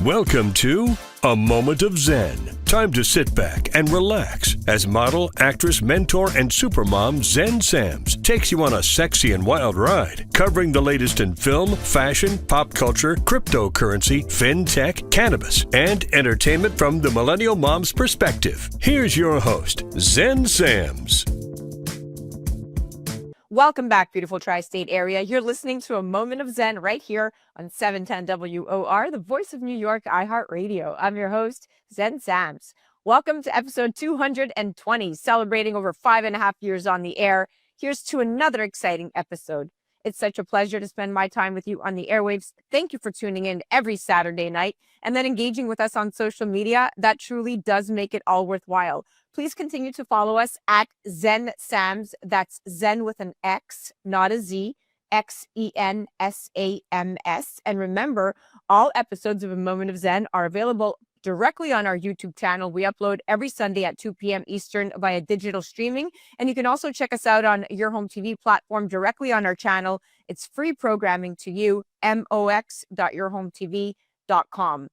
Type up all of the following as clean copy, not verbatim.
Welcome to A Moment of Zen. Time to sit back and relax as model, actress, mentor, and supermom Zen Sams takes you on a sexy and wild ride, covering the latest in film, fashion, pop culture, cryptocurrency, fintech, cannabis, and entertainment from the millennial mom's perspective. Here's your host, Zen Sams. Welcome back, beautiful tri-state area. You're listening to A Moment of Zen right here on 710 WOR, the voice of New York, iHeartRadio. I'm your host, Zen Sams. Welcome to episode 220, celebrating over 5.5 years on the air. Here's to another exciting episode. It's such a pleasure to spend my time with you on the airwaves. Thank you for tuning in every Saturday night and then engaging with us on social media. That truly does make it all worthwhile. Please continue to follow us at Zen Sams. That's Zen with an X, not a Z, XENSAMS. And remember, all episodes of A Moment of Zen are available directly on our YouTube channel. We upload every Sunday at 2 p.m. Eastern via digital streaming. And you can also check us out on Your Home TV platform directly on our channel. It's free programming to you, mox.yourhometv.com.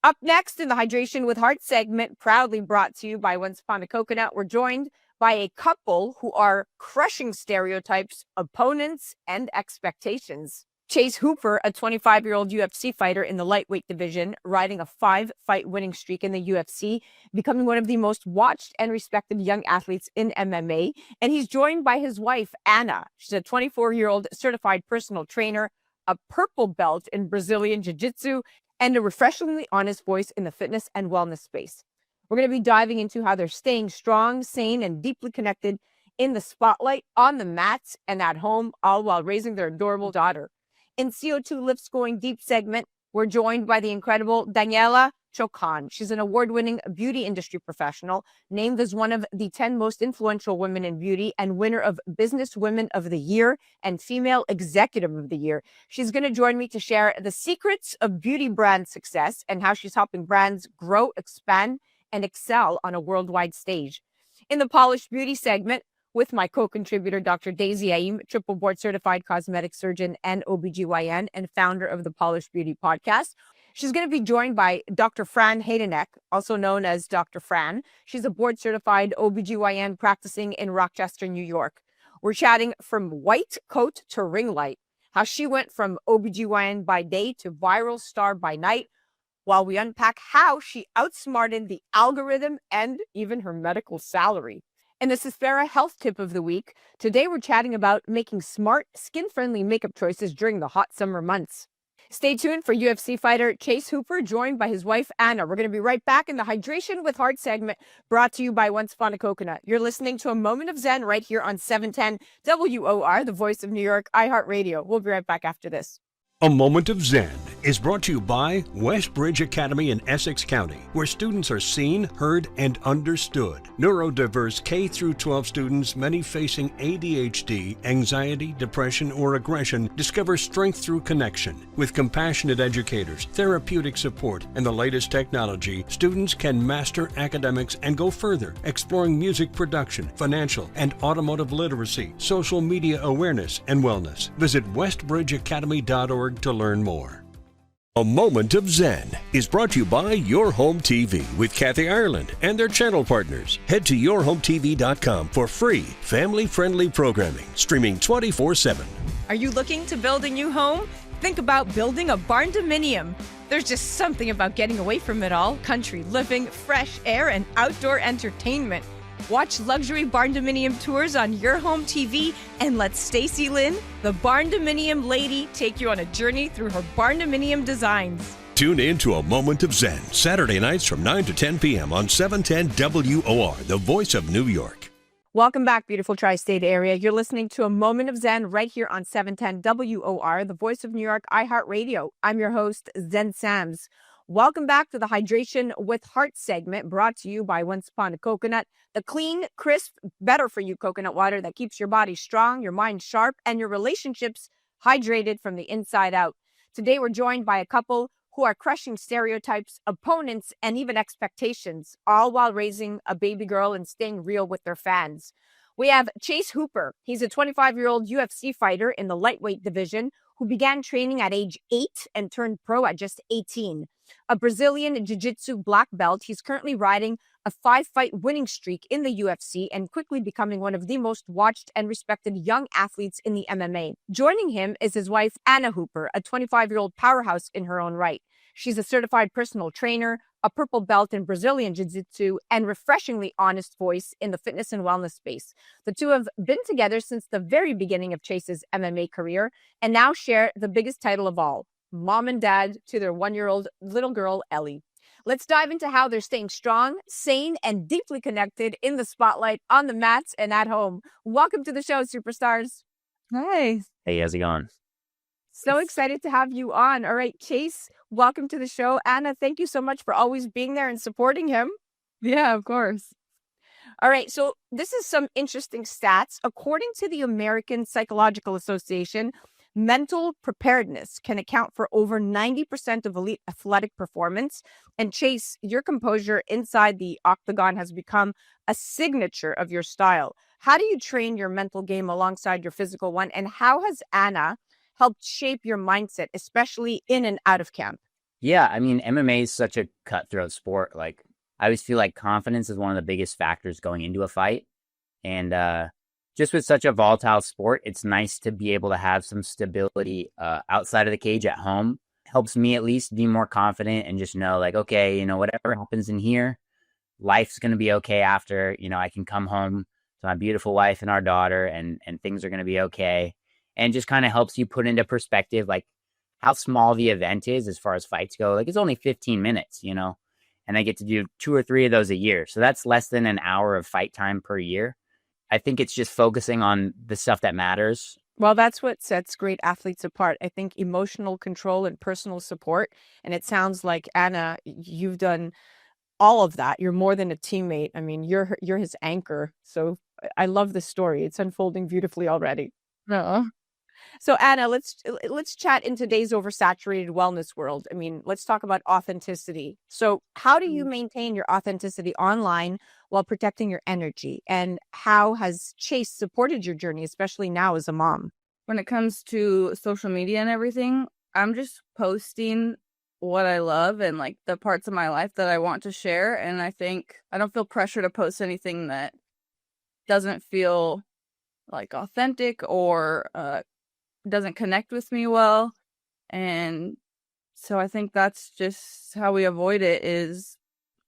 Up next in the Hydration with Heart segment, proudly brought to you by Once Upon a Coconut, we're joined by a couple who are crushing stereotypes, opponents, and expectations. Chase Hooper, a 25-year-old UFC fighter in the lightweight division, riding a 5-fight winning streak in the UFC, becoming one of the most watched and respected young athletes in MMA. And he's joined by his wife, Anna. She's a 24-year-old certified personal trainer, a purple belt in Brazilian Jiu Jitsu, and a refreshingly honest voice in the fitness and wellness space. We're going to be diving into how they're staying strong, sane, and deeply connected in the spotlight, on the mats, and at home, all while raising their adorable daughter. In CO2 Lift's Going Deep segment, we're joined by the incredible Daniela Ciocan. She's an award-winning beauty industry professional, named as one of the 10 most influential women in beauty and winner of Business Women of the Year and Female Executive of the Year. She's going to join me to share the secrets of beauty brand success and how she's helping brands grow, expand, and excel on a worldwide stage. In the Polished Beauty segment, with my co-contributor, Dr. Daisy Aim, triple board certified cosmetic surgeon and OBGYN and founder of the Polished Beauty podcast. She's going to be joined by Dr. Fran Haydenek, also known as Dr. Fran. She's a board certified OBGYN practicing in Rochester, New York. We're chatting from white coat to ring light, how she went from OBGYN by day to viral star by night, while we unpack how she outsmarted the algorithm and even her medical salary. And this is Farah Health Tip of the Week. Today we're chatting about making smart, skin-friendly makeup choices during the hot summer months. Stay tuned for UFC fighter Chase Hooper, joined by his wife, Anna. We're going to be right back in the Hydration with Heart segment, brought to you by Once Upon a Coconut. You're listening to A Moment of Zen right here on 710 WOR, the voice of New York, iHeartRadio. We'll be right back after this. A Moment of Zen is brought to you by Westbridge Academy in Essex County, where students are seen, heard, and understood. Neurodiverse K-12 students, many facing ADHD, anxiety, depression, or aggression, discover strength through connection. With compassionate educators, therapeutic support, and the latest technology, students can master academics and go further, exploring music production, financial and automotive literacy, social media awareness, and wellness. Visit westbridgeacademy.org to learn more. A Moment of Zen is brought to you by Your Home TV with Kathy Ireland and their channel partners. Head to yourhometv.com for free, family-friendly programming, streaming 24/7. Are you looking to build a new home? Think about building a barn-dominium. There's just something about getting away from it all. Country living, fresh air, and outdoor entertainment. Watch luxury barn-dominium tours on Your Home TV and let Stacy Lynn, the barn-dominium lady, take you on a journey through her barn-dominium designs. Tune in to A Moment of Zen, Saturday nights from 9 to 10 p.m. on 710 WOR, the voice of New York. Welcome back, beautiful tri-state area. You're listening to A Moment of Zen right here on 710 WOR, the voice of New York, iHeartRadio. I'm your host, Zen Sams. Welcome back to the Hydration with Heart segment, brought to you by Once Upon a Coconut, the clean, crisp, better-for-you coconut water that keeps your body strong, your mind sharp, and your relationships hydrated from the inside out. Today, we're joined by a couple who are crushing stereotypes, opponents, and even expectations, all while raising a baby girl and staying real with their fans. We have Chase Hooper. He's a 25-year-old UFC fighter in the lightweight division who began training at age 8 and turned pro at just 18. A Brazilian Jiu Jitsu black belt, he's currently riding a 5-fight winning streak in the UFC and quickly becoming one of the most watched and respected young athletes in the MMA. Joining him is his wife, Anna Hooper, a 25-year-old powerhouse in her own right. She's a certified personal trainer, a purple belt in Brazilian Jiu Jitsu, and refreshingly honest voice in the fitness and wellness space. The two have been together since the very beginning of Chase's MMA career and now share the biggest title of all, mom and dad to their 1-year-old little girl, Ellie. Let's dive into how they're staying strong, sane, and deeply connected in the spotlight, on the mats, and at home. Welcome to the show, superstars. Hi. Hey, how's it going? So excited to have you on. All right, Chase, welcome to the show. Anna, thank you so much for always being there and supporting him. Yeah, of course. All right, so this is some interesting stats. According to the American Psychological Association, mental preparedness can account for over 90% of elite athletic performance. And Chase, your composure inside the octagon has become a signature of your style. How do you train your mental game alongside your physical one? And how has Anna helped shape your mindset, especially in and out of camp? Yeah, I mean, MMA is such a cutthroat sport. Like, I always feel like confidence is one of the biggest factors going into a fight. And just with such a volatile sport, it's nice to be able to have some stability outside of the cage at home. Helps me at least be more confident and just know, like, okay, whatever happens in here, life's going to be okay after. I can come home to my beautiful wife and our daughter, and things are going to be okay. And just kind of helps you put into perspective, like, how small the event is as far as fights go. Like, it's only 15 minutes, and I get to do 2 or 3 of those a year. So that's less than an hour of fight time per year. I think it's just focusing on the stuff that matters. Well, that's what sets great athletes apart. I think emotional control and personal support. And it sounds like, Anna, you've done all of that. You're more than a teammate. I mean, you're his anchor. So I love the story. It's unfolding beautifully already. No. So Anna, let's chat in today's oversaturated wellness world. I mean, let's talk about authenticity. So how do you maintain your authenticity online while protecting your energy? And how has Chase supported your journey, especially now as a mom? When it comes to social media and everything, I'm just posting what I love and like the parts of my life that I want to share. And I think I don't feel pressure to post anything that doesn't feel like authentic or doesn't connect with me well. And so I think that's just how we avoid it, is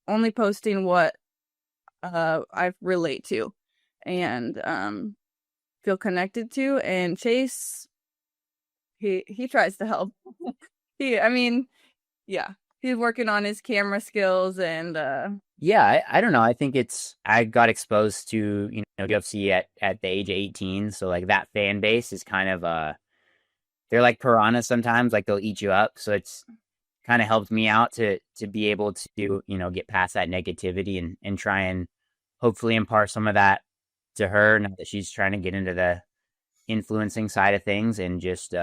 only posting what I relate to and feel connected to. And Chase, he tries to help. He's working on his camera skills and Yeah, I don't know. I think I got exposed to, UFC at the age of 18. So like that fan base is kind of, they're like piranhas sometimes, like they'll eat you up. So it's kind of helped me out to be able to, get past that negativity and try and hopefully impart some of that to her now that she's trying to get into the influencing side of things. And just,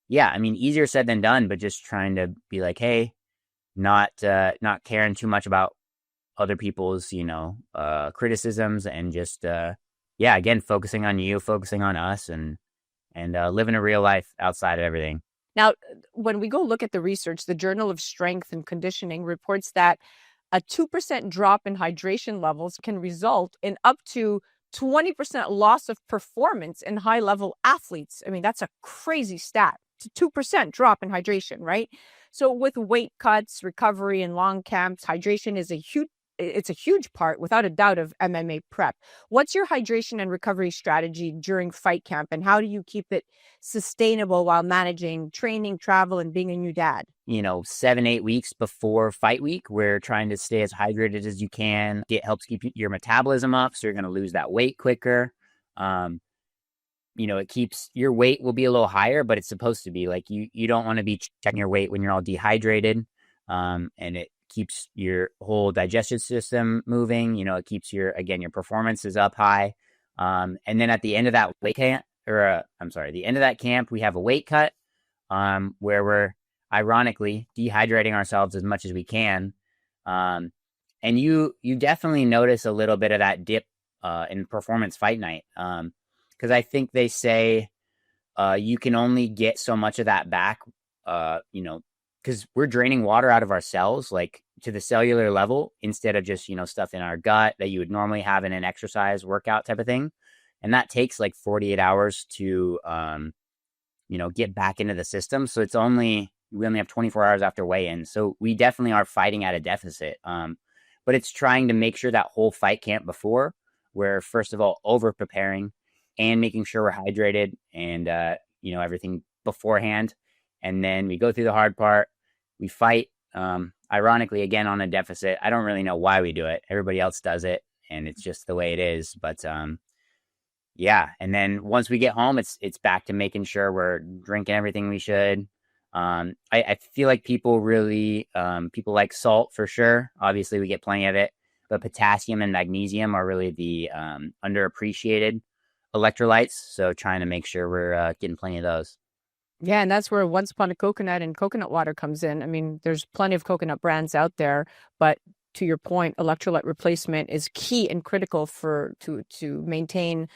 easier said than done, but just trying to be like, hey, not caring too much about other people's, criticisms, and just, again, focusing on you, focusing on us, and living a real life outside of everything. Now, when we go look at the research, the Journal of Strength and Conditioning reports that a 2% drop in hydration levels can result in up to 20% loss of performance in high-level athletes. I mean, that's a crazy stat. It's a 2% drop in hydration, right? So with weight cuts, recovery, and long camps, hydration is a huge part, without a doubt, of MMA prep. What's your hydration and recovery strategy during fight camp, and how do you keep it sustainable while managing training, travel, and being a new dad? 7-8 weeks before fight week, we're trying to stay as hydrated as you can. It helps keep your metabolism up, so you're going to lose that weight quicker. It keeps your weight will be a little higher, but it's supposed to be like you don't want to be checking your weight when you're all dehydrated. And it keeps your whole digestive system moving. It keeps your performance is up high. And then at the end of that the end of that camp, we have a weight cut, where we're ironically dehydrating ourselves as much as we can. And you definitely notice a little bit of that dip in performance fight night. Because I think they say you can only get so much of that back, because we're draining water out of our cells, like to the cellular level, instead of just, stuff in our gut that you would normally have in an exercise workout type of thing. And that takes like 48 hours to, get back into the system. So we only have 24 hours after weigh-in. So we definitely are fighting at a deficit. But it's trying to make sure that whole fight camp before, we're first of all over preparing and making sure we're hydrated and, everything beforehand. And then we go through the hard part, we fight, ironically, again, on a deficit. I don't really know why we do it. Everybody else does it, and it's just the way it is. But, yeah. And then once we get home, it's back to making sure we're drinking everything we should. I feel like people like salt for sure. Obviously, we get plenty of it, but potassium and magnesium are really the underappreciated electrolytes. So trying to make sure we're getting plenty of those. Yeah, and that's where Once Upon a Coconut and coconut water comes in. I mean, there's plenty of coconut brands out there, but to your point, electrolyte replacement is key and critical to maintain,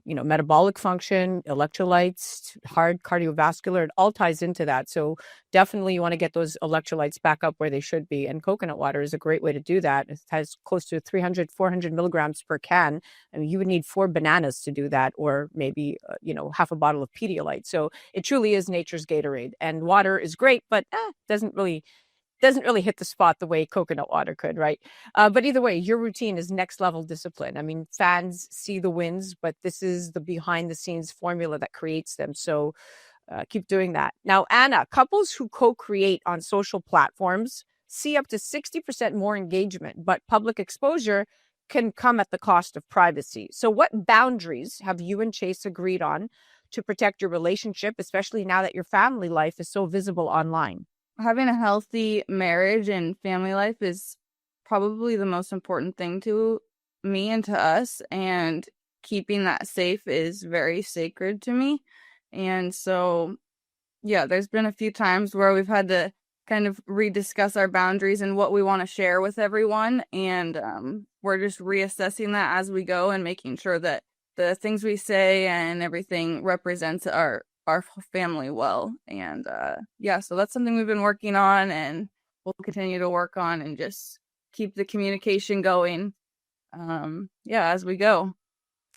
metabolic function, electrolytes, heart, cardiovascular. It all ties into that. So definitely you want to get those electrolytes back up where they should be. And coconut water is a great way to do that. It has close to 300, 400 milligrams per can. I mean, you would need 4 bananas to do that, or maybe, half a bottle of Pedialyte. So it truly is nature's Gatorade. And water is great, but doesn't really hit the spot the way coconut water could, right? But either way, your routine is next level discipline. I mean, fans see the wins, but this is the behind the scenes formula that creates them. So keep doing that. Now, Anna, couples who co-create on social platforms see up to 60% more engagement, but public exposure can come at the cost of privacy. So what boundaries have you and Chase agreed on to protect your relationship, especially now that your family life is so visible online? Having a healthy marriage and family life is probably the most important thing to me and to us, and keeping that safe is very sacred to me. And so, yeah, there's been a few times where we've had to kind of rediscuss our boundaries and what we want to share with everyone. And we're just reassessing that as we go and making sure that the things we say and everything represents our family well. And so that's something we've been working on, and we'll continue to work on and just keep the communication going as we go.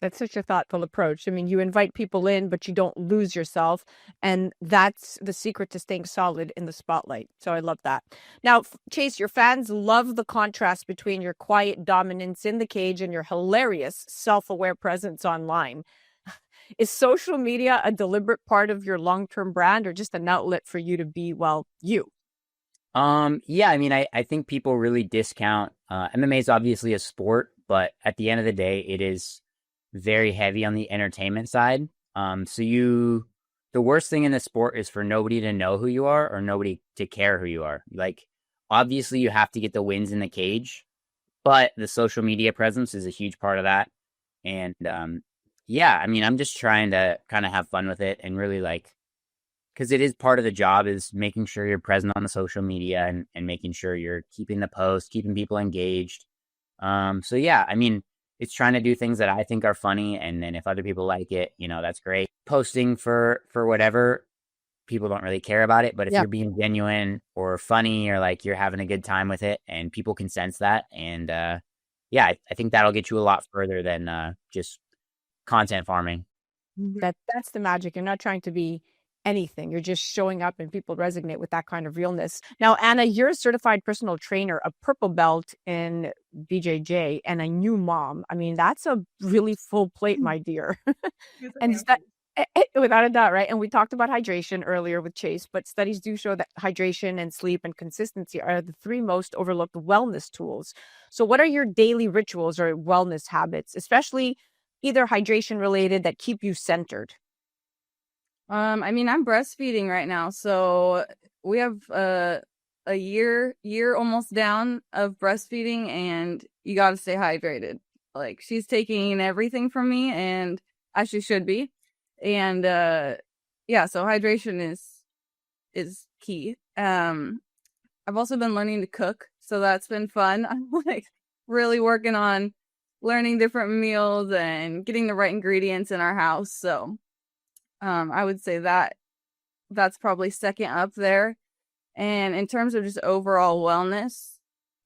That's such a thoughtful approach. I mean, you invite people in, but you don't lose yourself. And that's the secret to staying solid in the spotlight. So I love that. Now, Chase, your fans love the contrast between your quiet dominance in the cage and your hilarious self-aware presence online. Is social media a deliberate part of your long-term brand, or just an outlet for you to be, you? Yeah, I mean, I think people really discount, MMA is obviously a sport, but at the end of the day, it is very heavy on the entertainment side. The worst thing in the sport is for nobody to know who you are or nobody to care who you are. Like, obviously you have to get the wins in the cage, but the social media presence is a huge part of that. And, I mean, I'm just trying to kind of have fun with it and really because it is part of the job, is making sure you're present on the social media and making sure you're keeping the post, keeping people engaged. I mean, it's trying to do things that I think are funny. And then if other people like it, that's great. Posting for whatever, people don't really care about it. But if you're being genuine or funny, or you're having a good time with it and people can sense that. And I think that'll get you a lot further than just content farming. That's the magic. You're not trying to be anything. You're just showing up, and people resonate with that kind of realness. Now, Anna, you're a certified personal trainer, a purple belt in BJJ, and a new mom. I mean, that's a really full plate, my dear. And without a doubt, right? And we talked about hydration earlier with Chase, but studies do show that hydration and sleep and consistency are the 3 most overlooked wellness tools. So what are your daily rituals or wellness habits, especially either hydration related, that keep you centered? I mean, I'm breastfeeding right now, so we have a year almost down of breastfeeding, and you got to stay hydrated. Like, she's taking everything from me, and as she should be. And so hydration is key. I've also been learning to cook, so that's been fun. I'm really working on learning different meals and getting the right ingredients in our house. So I would say that's probably second up there. And in terms of just overall wellness,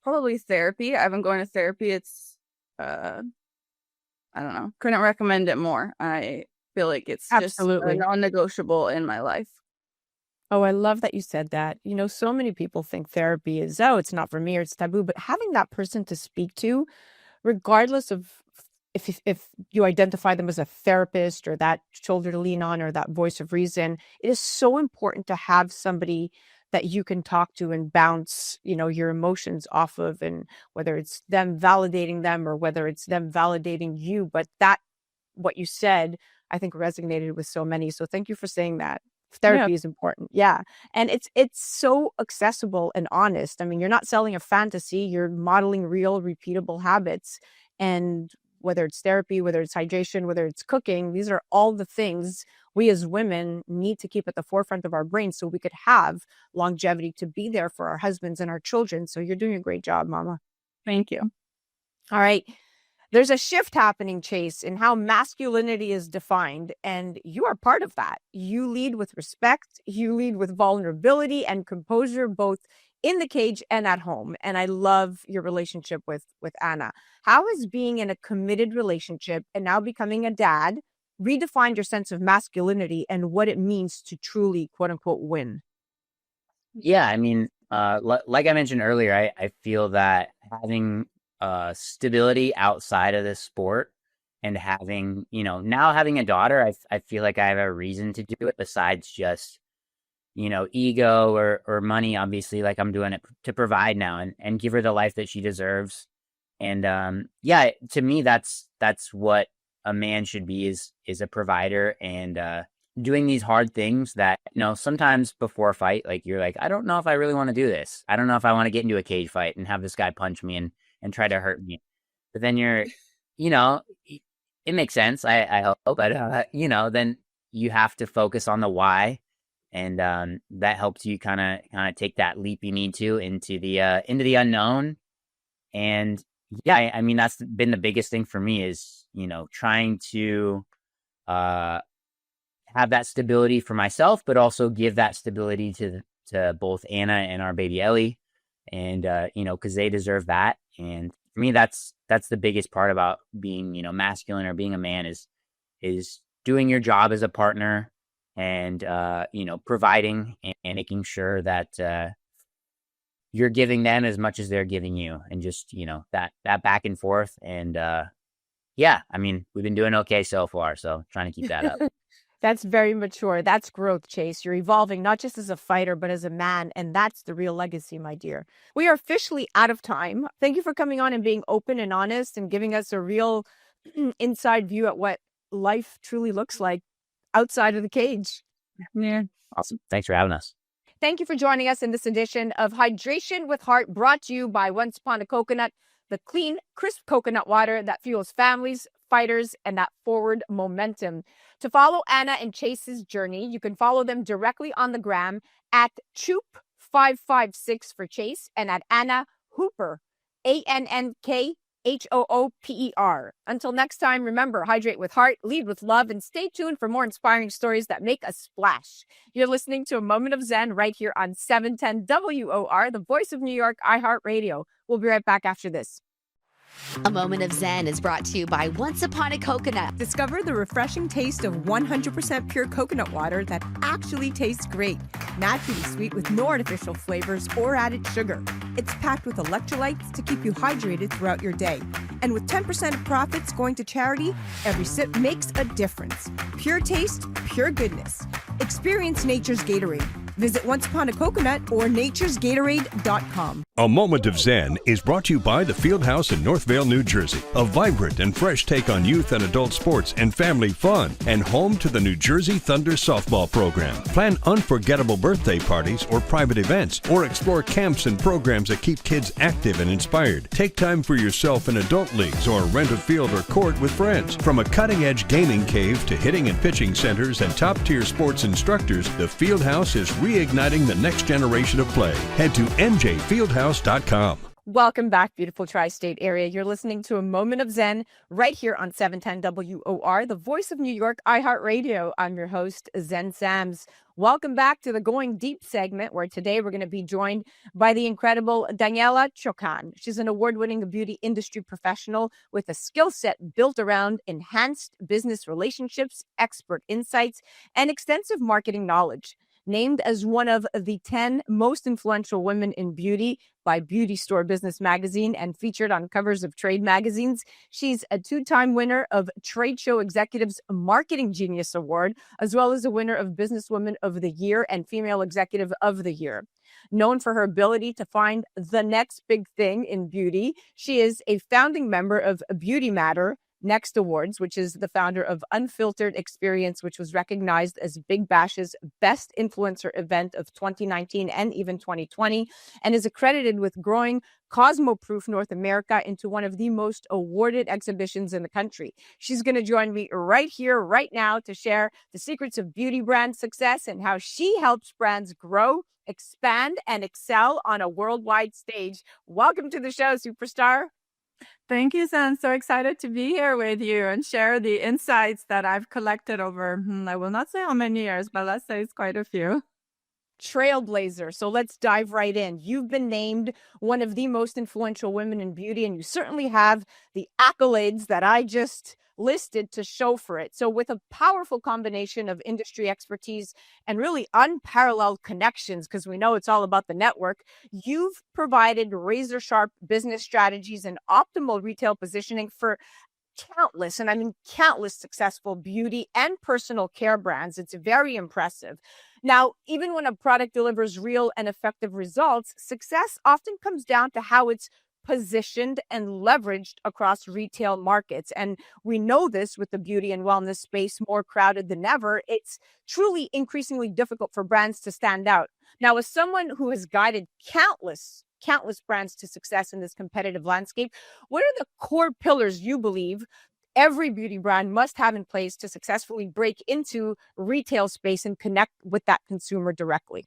probably therapy. I've been going to therapy. It's, I don't know, couldn't recommend it more. I feel like it's just a Absolutely. non-negotiable in my life. Oh, I love that you said that. You know, so many people think therapy is, oh, it's not for me or it's taboo, but having that person to speak to, regardless of if you identify them as a therapist or that shoulder to lean on or that voice of reason, it is so important to have somebody that you can talk to and bounce, you know, your emotions off of, and whether it's them validating them or whether it's them validating you. But that, what you said, I think resonated with so many. So thank you for saying that. Therapy is important. Yeah. And it's so accessible and honest. I mean, you're not selling a fantasy, you're modeling real, repeatable habits. And whether it's therapy, whether it's hydration, whether it's cooking, these are all the things we as women need to keep at the forefront of our brains so we could have longevity to be there for our husbands and our children. So you're doing a great job, Mama. Thank you. All right. There's a shift happening, Chase, in how masculinity is defined, and you are part of that. You lead with respect, you lead with vulnerability and composure, both in the cage and at home. And I love your relationship with Anna. How has being in a committed relationship and now becoming a dad redefined your sense of masculinity and what it means to truly, quote unquote, win? Yeah, I mean, like I mentioned earlier, I feel that having stability outside of this sport and having, you know, now having a daughter, I feel like I have a reason to do it besides just, you know, ego or money. Obviously, like I'm doing it to provide now and give her the life that she deserves. And yeah, to me, that's what a man should be, is a provider, and doing these hard things that, you know, sometimes before a fight, like you're like, I don't know if I really want to do this. I don't know if I want to get into a cage fight and have this guy punch me and try to hurt me. But then you're, you know, it makes sense. I hope, but you know, then you have to focus on the why, and that helps you kind of take that leap you need to into the unknown. And yeah, I mean, that's been the biggest thing for me, is, you know, trying to have that stability for myself, but also give that stability to both Anna and our baby Ellie, and you know, because they deserve that. And for me, that's the biggest part about being, you know, masculine or being a man, is doing your job as a partner, and you know, providing and making sure that you're giving them as much as they're giving you, and just, you know, that back and forth. And yeah, I mean, we've been doing okay so far, so trying to keep that up. That's very mature. That's growth, Chase. You're evolving not just as a fighter, but as a man. And that's the real legacy, my dear. We are officially out of time. Thank you for coming on and being open and honest and giving us a real inside view at what life truly looks like outside of the cage. Yeah. Awesome. Thanks for having us. Thank you for joining us in this edition of Hydration with Heart, brought to you by Once Upon a Coconut, the clean, crisp coconut water that fuels families, fighters, and that forward momentum. To follow Anna and Chase's journey, you can follow them directly on the gram at Choop556 for Chase, and at Anna Hooper, ANNKHOOPER. Until next time, remember, hydrate with heart, lead with love, and stay tuned for more inspiring stories that make a splash. You're listening to A Moment of Zen right here on 710 WOR, the voice of New York, iHeartRadio. We'll be right back after this. A Moment of Zen is brought to you by Once Upon a Coconut. Discover the refreshing taste of 100% pure coconut water that actually tastes great. Naturally sweet with no artificial flavors or added sugar. It's packed with electrolytes to keep you hydrated throughout your day. And with 10% of profits going to charity, every sip makes a difference. Pure taste, pure goodness. Experience nature's Gatorade. Visit Once Upon a Coconut or naturesgatorade.com. A Moment of Zen is brought to you by the Fieldhouse in Northvale, New Jersey. A vibrant and fresh take on youth and adult sports and family fun, and home to the New Jersey Thunder softball program. Plan unforgettable birthday parties or private events, or explore camps and programs that keep kids active and inspired. Take time for yourself in adult leagues, or rent a field or court with friends. From a cutting-edge gaming cave to hitting and pitching centers and top-tier sports instructors, the Fieldhouse is reigniting the next generation of play. Head to njfieldhouse.com. Welcome back, beautiful tri-state area. You're listening to A Moment of Zen right here on 710 WOR, the voice of New York, iHeartRadio. I'm your host, Zen Sams. Welcome back to the Going Deep segment, where today we're going to be joined by the incredible Daniela Ciocan. She's an award-winning beauty industry professional with a skill set built around enhanced business relationships, expert insights, and extensive marketing knowledge. Named as one of the 10 most influential women in beauty by Beauty Store Business Magazine and featured on covers of trade magazines, she's a two-time winner of Trade Show Executives Marketing Genius Award, as well as a winner of Businesswoman of the Year and Female Executive of the Year. Known for her ability to find the next big thing in beauty, she is a founding member of Beauty Matter Next Awards, which is the founder of Unfiltered Experience, which was recognized as Big Bash's best influencer event of 2019 and even 2020, and is accredited with growing Cosmoproof North America into one of the most awarded exhibitions in the country. She's going to join me right here, right now, to share the secrets of beauty brand success and how she helps brands grow, expand, and excel on a worldwide stage. Welcome to the show, superstar. Thank you, Zen. So excited to be here with you and share the insights that I've collected over, I will not say how many years, but let's say it's quite a few. Trailblazer. So let's dive right in. You've been named one of the most influential women in beauty, and you certainly have the accolades that I just listed to show for it. So with a powerful combination of industry expertise and really unparalleled connections, because we know it's all about the network, you've provided razor sharp business strategies and optimal retail positioning for countless, and I mean countless, successful beauty and personal care brands. It's very impressive. Now, even when a product delivers real and effective results, success often comes down to how it's positioned and leveraged across retail markets. And we know this with the beauty and wellness space more crowded than ever. It's truly increasingly difficult for brands to stand out. Now, as someone who has guided countless brands to success in this competitive landscape, what are the core pillars you believe every beauty brand must have in place to successfully break into retail space and connect with that consumer directly?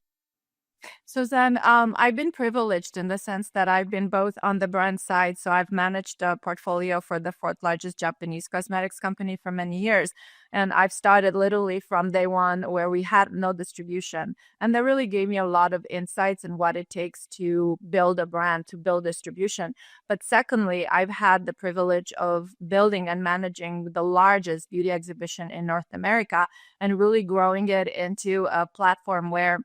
So then I've been privileged in the sense that I've been both on the brand side. So I've managed a portfolio for the fourth largest Japanese cosmetics company for many years. And I've started literally from day one where we had no distribution. And that really gave me a lot of insights in what it takes to build a brand, to build distribution. But secondly, I've had the privilege of building and managing the largest beauty exhibition in North America and really growing it into a platform where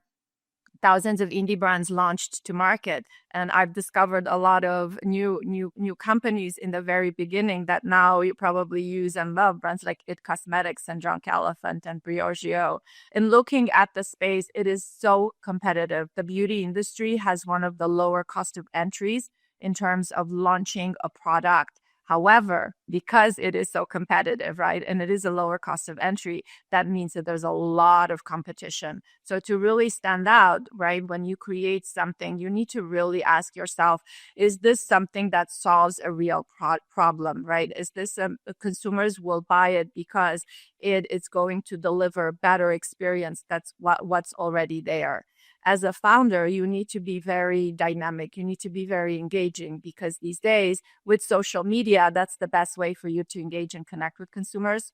thousands of indie brands launched to market. And I've discovered a lot of new companies in the very beginning that now you probably use and love, brands like It Cosmetics and Drunk Elephant and Briogeo. In looking at the space, it is so competitive. The beauty industry has one of the lower cost of entries in terms of launching a product. However, because it is so competitive, right, and it is a lower cost of entry, that means that there's a lot of competition. So to really stand out, right, when you create something, you need to really ask yourself, is this something that solves a real problem, right? Is this consumers will buy it because it's going to deliver better experience? That's what's already there. As a founder, you need to be very dynamic. You need to be very engaging because these days with social media, that's the best way for you to engage and connect with consumers.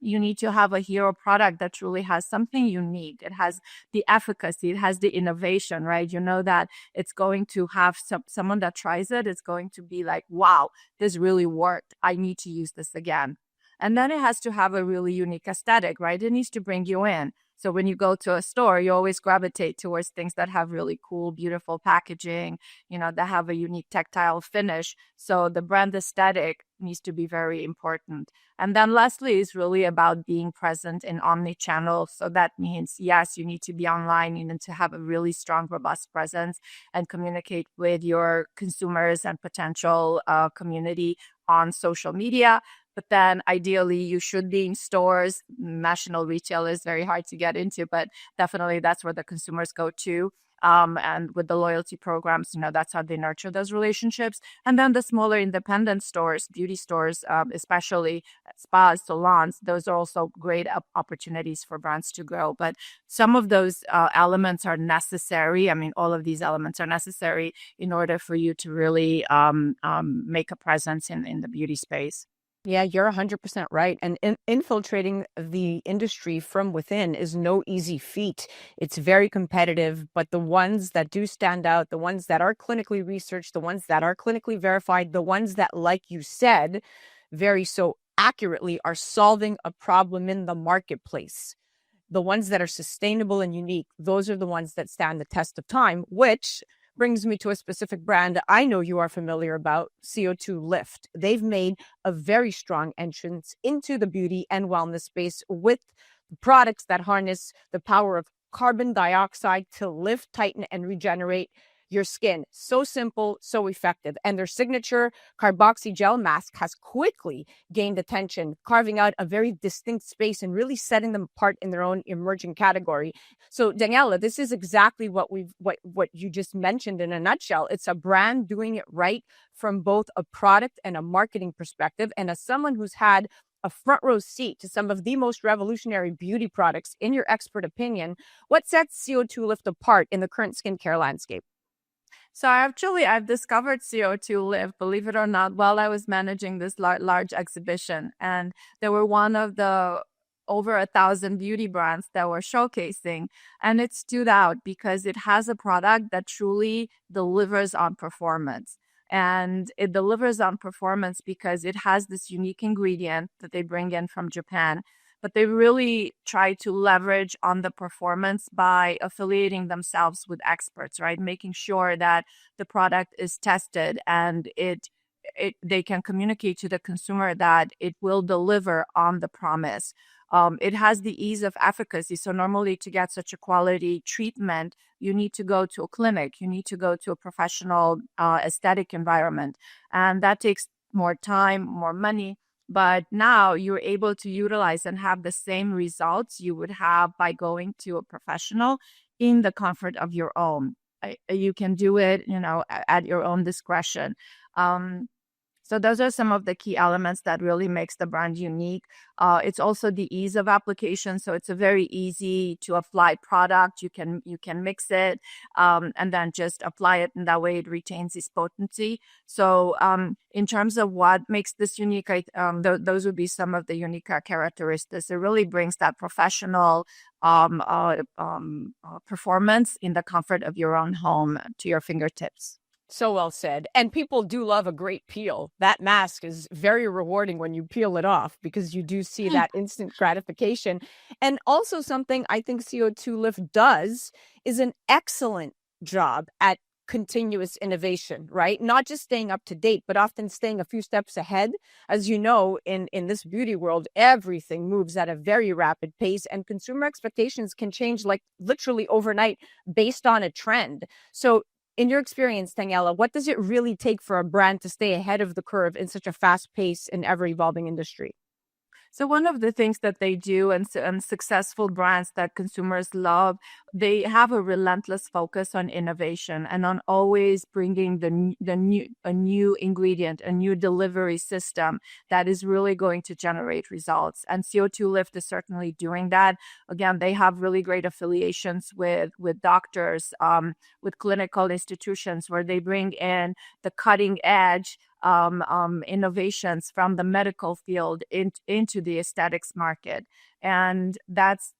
You need to have a hero product that truly has something unique. It has the efficacy, it has the innovation, right? You know that it's going to have someone that tries it. It's going to be like, wow, this really worked. I need to use this again. And then it has to have a really unique aesthetic, right? It needs to bring you in. So when you go to a store, you always gravitate towards things that have really cool, beautiful packaging, that have a unique tactile finish. So the brand aesthetic needs to be very important. And then lastly, is really about being present in omni-channel. So that means, yes, you need to be online. You need to have a really strong, robust presence and communicate with your consumers and potential community on social media. But then ideally, you should be in stores. National retail is very hard to get into, but definitely that's where the consumers go to. and with the loyalty programs, that's how they nurture those relationships. And then the smaller independent stores, beauty stores, especially spas, salons, those are also great opportunities for brands to grow. But some of those elements are necessary. I mean, all of these elements are necessary in order for you to really make a presence in the beauty space. Yeah, you're 100% right. And infiltrating the industry from within is no easy feat. It's very competitive, but the ones that do stand out, the ones that are clinically researched, the ones that are clinically verified, the ones that, like you said, very so accurately are solving a problem in the marketplace. The ones that are sustainable and unique, those are the ones that stand the test of time, which brings me to a specific brand I know you are familiar about, CO2 Lift. They've made a very strong entrance into the beauty and wellness space with products that harness the power of carbon dioxide to lift, tighten, and regenerate your skin. So simple, so effective. And their signature carboxy gel mask has quickly gained attention, carving out a very distinct space and really setting them apart in their own emerging category. So Daniela, this is exactly what you just mentioned in a nutshell. It's a brand doing it right from both a product and a marketing perspective. And as someone who's had a front row seat to some of the most revolutionary beauty products, in your expert opinion, what sets CO2 Lift apart in the current skincare landscape? So I've discovered CO2 Lift, believe it or not, while I was managing this large exhibition. And they were one of the over 1,000 beauty brands that were showcasing. And it stood out because it has a product that truly delivers on performance. And it delivers on performance because it has this unique ingredient that they bring in from Japan. But they really try to leverage on the performance by affiliating themselves with experts, right? Making sure that the product is tested and they can communicate to the consumer that it will deliver on the promise. It has the ease of efficacy. So normally to get such a quality treatment, you need to go to a clinic, you need to go to a professional aesthetic environment. And that takes more time, more money. But now you're able to utilize and have the same results you would have by going to a professional in the comfort of your own. You can do it, at your own discretion. So those are some of the key elements that really makes the brand unique. It's also the ease of application. So it's a very easy to apply product. You can mix it and then just apply it, and that way it retains its potency. So in terms of what makes this unique, those would be some of the unique characteristics. It really brings that professional performance in the comfort of your own home to your fingertips. So well said. And people do love a great peel. That mask is very rewarding when you peel it off because you do see that instant gratification. And also something I think CO2 Lift does is an excellent job at continuous innovation, right? Not just staying up to date, but often staying a few steps ahead. As you know, in this beauty world, everything moves at a very rapid pace and consumer expectations can change like literally overnight based on a trend. So in your experience, Daniela, what does it really take for a brand to stay ahead of the curve in such a fast-paced and ever-evolving industry? So one of the things that they do and successful brands that consumers love, they have a relentless focus on innovation and on always bringing a new ingredient, a new delivery system that is really going to generate results. And CO2 Lift is certainly doing that. Again, they have really great affiliations with doctors, with clinical institutions where they bring in the cutting edge innovations from the medical field into the aesthetics market. And that's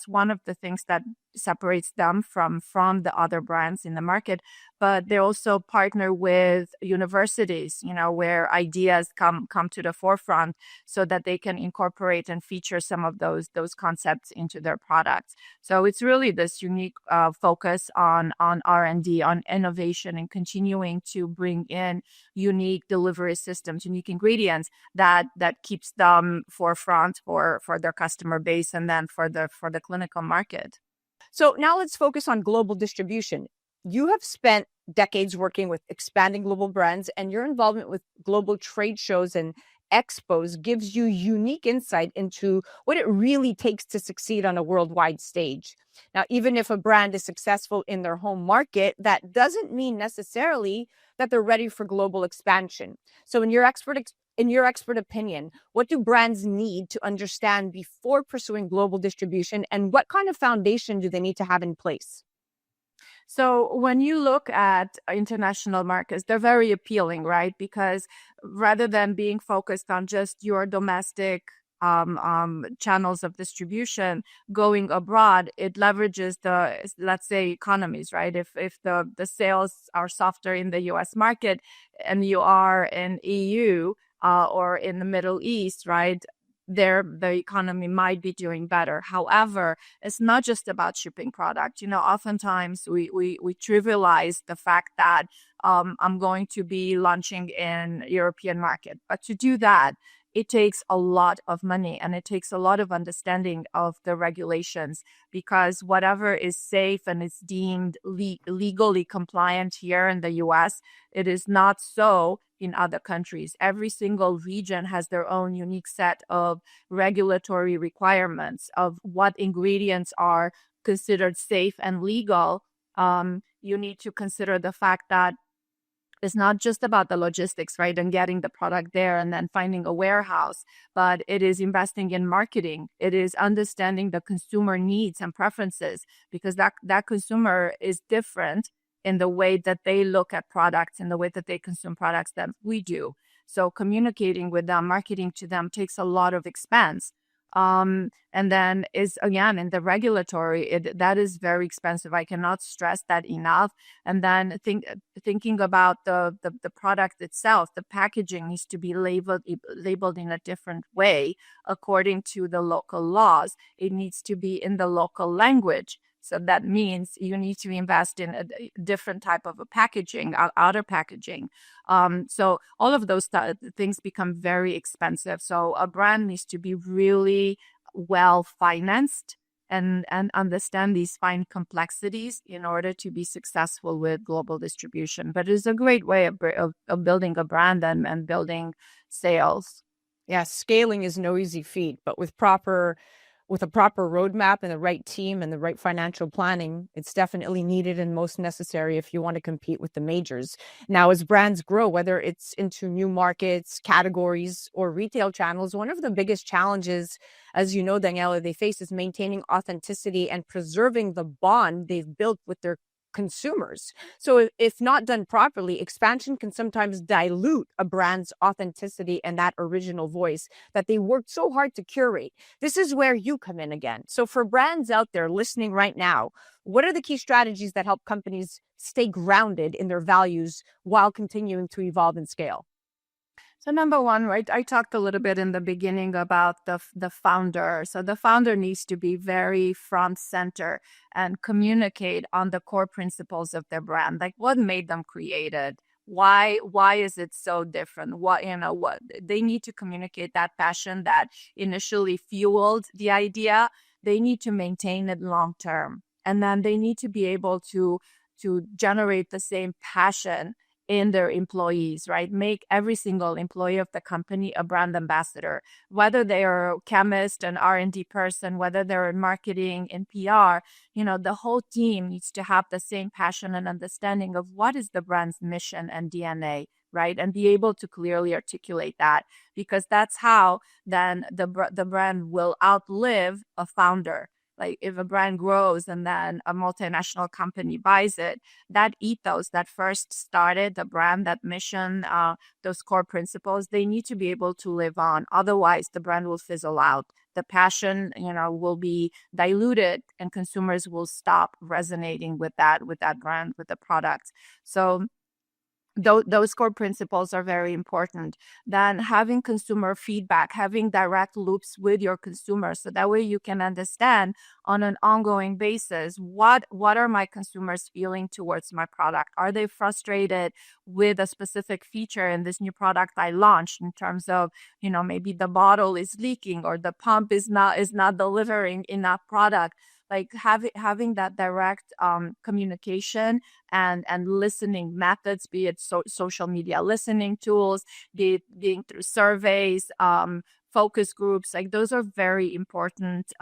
one of the things that separates them from the other brands in the market. But they also partner with universities, where ideas come to the forefront so that they can incorporate and feature some of those concepts into their products. So it's really this unique focus on R&D, on innovation, and continuing to bring in unique delivery systems, unique ingredients that keeps them forefront for their customer base and then for the clinical market. So now let's focus on global distribution. You have spent decades working with expanding global brands, and your involvement with global trade shows and expos gives you unique insight into what it really takes to succeed on a worldwide stage. Now, even if a brand is successful in their home market, that doesn't mean necessarily that they're ready for global expansion. So in your expert opinion, what do brands need to understand before pursuing global distribution, and what kind of foundation do they need to have in place? So when you look at international markets, they're very appealing, right? Because rather than being focused on just your domestic channels of distribution, going abroad, it leverages the, let's say, economies, right? If the sales are softer in the U.S. market and you are in EU or in the Middle East, right? There, the economy might be doing better. However, it's not just about shipping product. Oftentimes we trivialize the fact that I'm going to be launching in European market, but to do that, it takes a lot of money and it takes a lot of understanding of the regulations, because whatever is safe and is deemed legally compliant here in the US, it is not so in other countries. Every single region has their own unique set of regulatory requirements of what ingredients are considered safe and legal. You need to consider the fact that it's not just about the logistics, right, and getting the product there and then finding a warehouse, but it is investing in marketing. It is understanding the consumer needs and preferences, because that consumer is different in the way that they look at products, in the way that they consume products than we do. So communicating with them, marketing to them takes a lot of expense. And then is, again, in the regulatory, that is very expensive. I cannot stress that enough. And then thinking about the product itself, the packaging needs to be labeled in a different way according to the local laws. It needs to be in the local language. So that means you need to invest in a different type of a packaging, outer packaging. So all of those things become very expensive. So a brand needs to be really well financed and understand these fine complexities in order to be successful with global distribution. But it's a great way of building a brand and building sales. Yeah, scaling is no easy feat, but with a proper roadmap and the right team and the right financial planning, it's definitely needed and most necessary if you want to compete with the majors. Now, as brands grow, whether it's into new markets, categories, or retail channels, one of the biggest challenges, as you know, Daniela, they face is maintaining authenticity and preserving the bond they've built with their consumers. So if not done properly, expansion can sometimes dilute a brand's authenticity and that original voice that they worked so hard to curate. This is where you come in again. So for brands out there listening right now, what are the key strategies that help companies stay grounded in their values while continuing to evolve and scale? So number one, right, I talked a little bit in the beginning about the founder. So the founder needs to be very front center and communicate on the core principles of their brand, like what made them created. Why is it so different? What they need to communicate, that passion that initially fueled the idea. They need to maintain it long term, and then they need to be able to generate the same passion in their employees, right? Make every single employee of the company a brand ambassador, whether they are a chemist, an R&D person, whether they're in marketing, in PR, the whole team needs to have the same passion and understanding of what is the brand's mission and DNA, right? And be able to clearly articulate that, because that's how then the brand will outlive a founder. Like if a brand grows and then a multinational company buys it, that ethos that first started the brand, that mission, those core principles, they need to be able to live on. Otherwise, the brand will fizzle out. The passion, will be diluted, and consumers will stop resonating with that brand, with the product. So those core principles are very important. Then having consumer feedback, having direct loops with your consumers, so that way you can understand on an ongoing basis what are my consumers feeling towards my product. Are they frustrated with a specific feature in this new product I launched, in terms of maybe the bottle is leaking or the pump is not delivering enough product? like having that direct communication and listening methods, be it social media listening tools, be it being through surveys, focus groups, like those are very important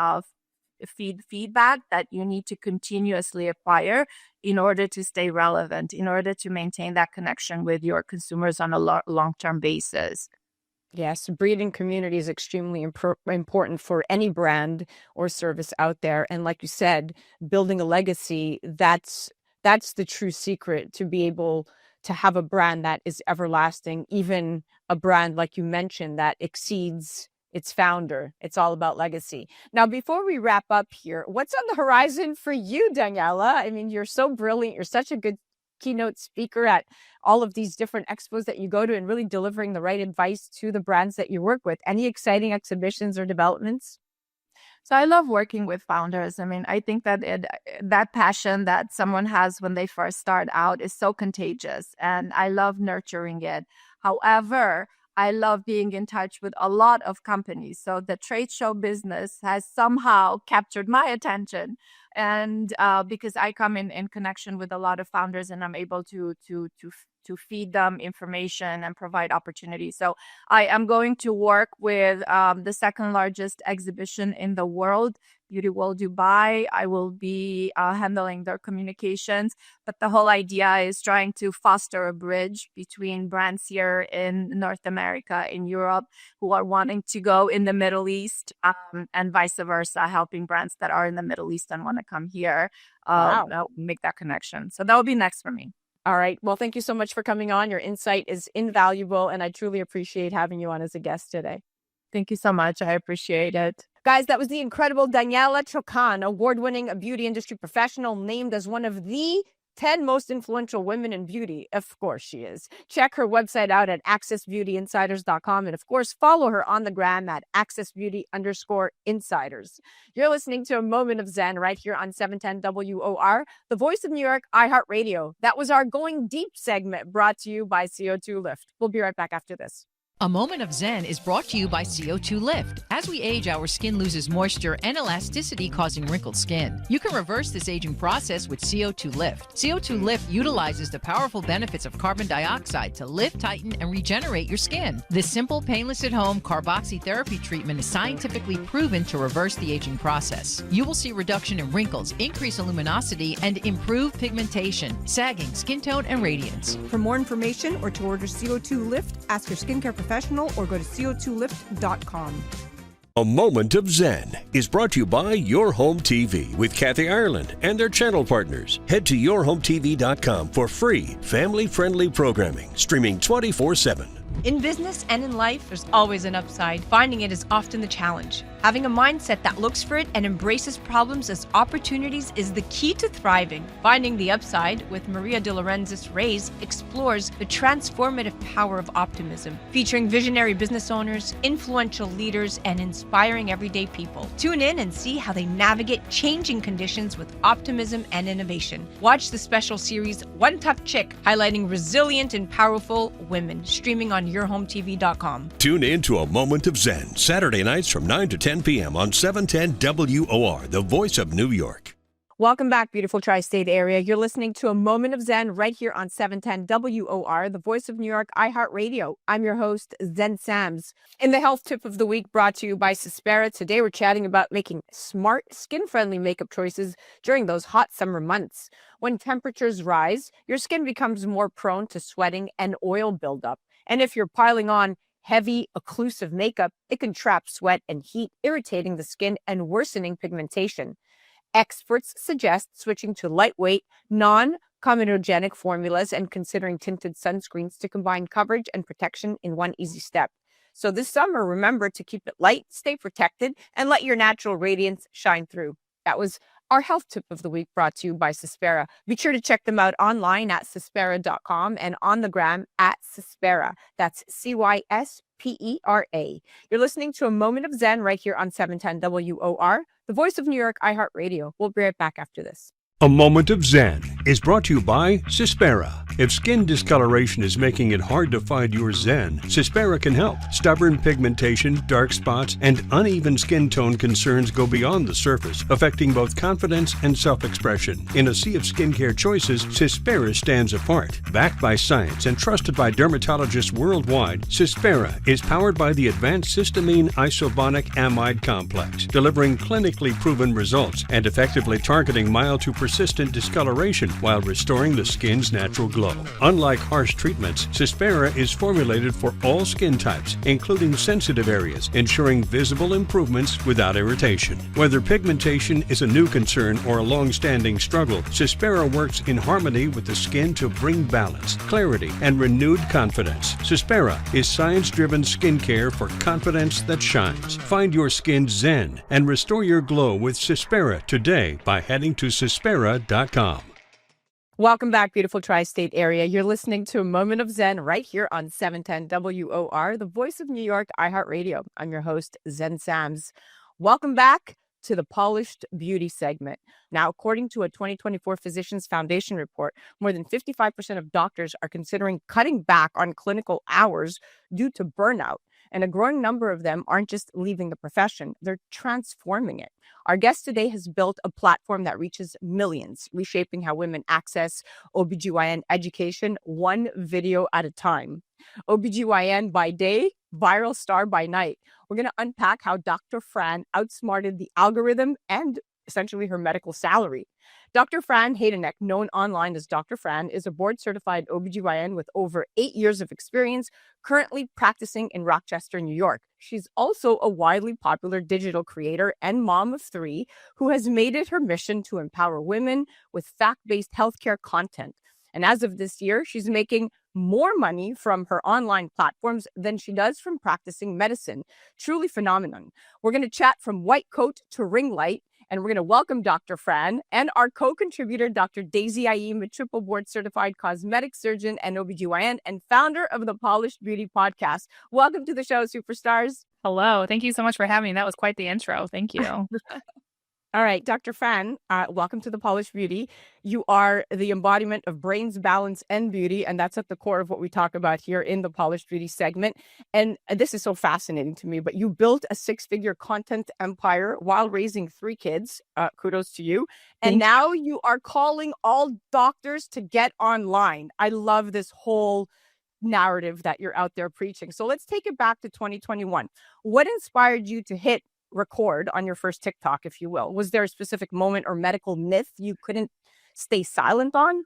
feedback that you need to continuously acquire in order to stay relevant, in order to maintain that connection with your consumers on a long-term basis. Yes, breeding community is extremely important for any brand or service out there. And like you said, building a legacy, that's the true secret to be able to have a brand that is everlasting, even a brand, like you mentioned, that exceeds its founder. It's all about legacy. Now, before we wrap up here, what's on the horizon for you, Daniela? I mean, you're so brilliant. You're such a good keynote speaker at all of these different expos that you go to and really delivering the right advice to the brands that you work with. Any exciting exhibitions or developments? So I love working with founders. I mean, I think that that passion that someone has when they first start out is so contagious, and I love nurturing it. However, I love being in touch with a lot of companies. So the trade show business has somehow captured my attention. And because I come in connection with a lot of founders, and I'm able to feed them information and provide opportunities. So I am going to work with the second largest exhibition in the world, Beauty World Dubai. I will be handling their communications, but the whole idea is trying to foster a bridge between brands here in North America, in Europe, who are wanting to go in the Middle East, and vice versa, helping brands that are in the Middle East and want to come here, make that connection. So that will be next for me. All right. Well, thank you so much for coming on. Your insight is invaluable, and I truly appreciate having you on as a guest today. Thank you so much. I appreciate it. Guys, that was the incredible Daniela Ciocan, award-winning beauty industry professional, named as one of the 10 most influential women in beauty. Of course she is. Check her website out at accessbeautyinsiders.com. And of course, follow her on the gram at accessbeauty_insiders. You're listening to A Moment of Zen right here on 710 WOR, the voice of New York, iHeartRadio. That was our Going Deep segment, brought to you by CO2 Lift. We'll be right back after this. A Moment of Zen is brought to you by CO2 Lift. As we age, our skin loses moisture and elasticity, causing wrinkled skin. You can reverse this aging process with CO2 Lift. CO2 Lift utilizes the powerful benefits of carbon dioxide to lift, tighten, and regenerate your skin. This simple, painless at-home carboxytherapy treatment is scientifically proven to reverse the aging process. You will see reduction in wrinkles, increase luminosity, and improve pigmentation, sagging, skin tone, and radiance. For more information or to order CO2 Lift, ask your skincare professional or go to co2lift.com. A Moment of Zen is brought to you by Your Home TV with Kathy Ireland and their channel partners. Head to yourhometv.com for free, family-friendly programming, streaming 24/7. In business and in life, there's always an upside. Finding it is often the challenge. Having a mindset that looks for it and embraces problems as opportunities is the key to thriving. Finding the Upside with Maria de Lorenzis Reyes explores the transformative power of optimism, featuring visionary business owners, influential leaders, and inspiring everyday people. Tune in and see how they navigate changing conditions with optimism and innovation. Watch the special series One Tough Chick, highlighting resilient and powerful women, streaming on yourhometv.com. Tune in to A Moment of Zen, Saturday nights from 9 to 10 p.m. on 710 WOR, the voice of New York. Welcome back, beautiful tri-state area. You're listening to A Moment of Zen right here on 710 WOR, the voice of New York, iHeartRadio. I'm your host, Zen Sams. In the health tip of the week, brought to you by Suspera, today we're chatting about making smart, skin-friendly makeup choices during those hot summer months. When temperatures rise, your skin becomes more prone to sweating and oil buildup. And if you're piling on heavy, occlusive makeup, it can trap sweat and heat, irritating the skin and worsening pigmentation. Experts suggest switching to lightweight, non-comedogenic formulas and considering tinted sunscreens to combine coverage and protection in one easy step. So this summer, remember to keep it light, stay protected, and let your natural radiance shine through. That was our health tip of the week, brought to you by Suspera. Be sure to check them out online at suspera.com and on the gram at Suspera. That's CYSPERA. You're listening to A Moment of Zen right here on 710 WOR, the voice of New York, iHeartRadio. We'll be right back after this. A Moment of Zen is brought to you by Cispera. If skin discoloration is making it hard to find your Zen, Cispera can help. Stubborn pigmentation, dark spots, and uneven skin tone concerns go beyond the surface, affecting both confidence and self-expression. In a sea of skincare choices, Cispera stands apart. Backed by science and trusted by dermatologists worldwide, Cispera is powered by the advanced cysteamine isobonic amide complex, delivering clinically proven results and effectively targeting mild to persistent discoloration while restoring the skin's natural glow. Unlike harsh treatments, Cispera is formulated for all skin types, including sensitive areas, ensuring visible improvements without irritation. Whether pigmentation is a new concern or a long-standing struggle, Cispera works in harmony with the skin to bring balance, clarity, and renewed confidence. Cispera is science-driven skincare for confidence that shines. Find your skin zen and restore your glow with Cispera today by heading to Cispera.com. Welcome back, beautiful tri-state area. You're listening to A Moment of Zen right here on 710 WOR, the voice of New York, iHeartRadio. I'm your host, Zen Sams. Welcome back to the Polished Beauty segment. Now, according to a 2024 Physicians Foundation report, more than 55% of doctors are considering cutting back on clinical hours due to burnout. And a growing number of them aren't just leaving the profession, they're transforming it. Our guest today has built a platform that reaches millions, reshaping how women access OBGYN education one video at a time. OBGYN by day, viral star by night. We're going to unpack how Dr. Fran outsmarted the algorithm and essentially her medical salary. Dr. Fran Haydenek, known online as Dr. Fran, is a board-certified OBGYN with over 8 years of experience, currently practicing in Rochester, New York. She's also a widely popular digital creator and mom of 3 who has made it her mission to empower women with fact-based healthcare content. And as of this year, she's making more money from her online platforms than she does from practicing medicine. Truly phenomenon. We're going to chat from white coat to ring light. And we're going to welcome Dr. Fran and our co-contributor, Dr. Daisy Aim, a triple board certified cosmetic surgeon and OBGYN and founder of the Polished Beauty podcast. Welcome to the show, superstars. Hello. Thank you so much for having me. That was quite the intro. Thank you. All right, Dr. Fran, welcome to the Polished Beauty. You are the embodiment of brains, balance, and beauty, and that's at the core of what we talk about here in the Polished Beauty segment. And this is so fascinating to me, but you built a 6-figure content empire while raising 3 kids. Kudos to you. And now you are calling all doctors to get online. I love this whole narrative that you're out there preaching. So let's take it back to 2021. What inspired you to hit record on your first TikTok, if you will? Was there a specific moment or medical myth you couldn't stay silent on?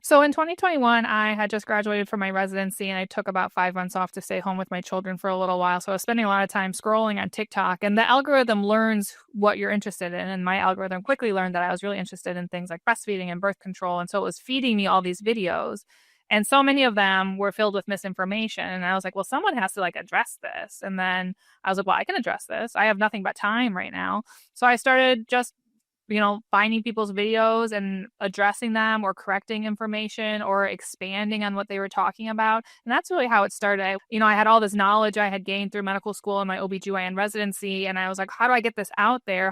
So in 2021, I had just graduated from my residency and I took about 5 months off to stay home with my children for a little while. So I was spending a lot of time scrolling on TikTok, and the algorithm learns what you're interested in. And my algorithm quickly learned that I was really interested in things like breastfeeding and birth control. And so it was feeding me all these videos. And so many of them were filled with misinformation. And I was like, well, someone has to address this. And then I was like, well, I can address this. I have nothing but time right now. So I started just, finding people's videos and addressing them or correcting information or expanding on what they were talking about. And that's really how it started. I had all this knowledge I had gained through medical school and my OBGYN residency. And I was like, how do I get this out there?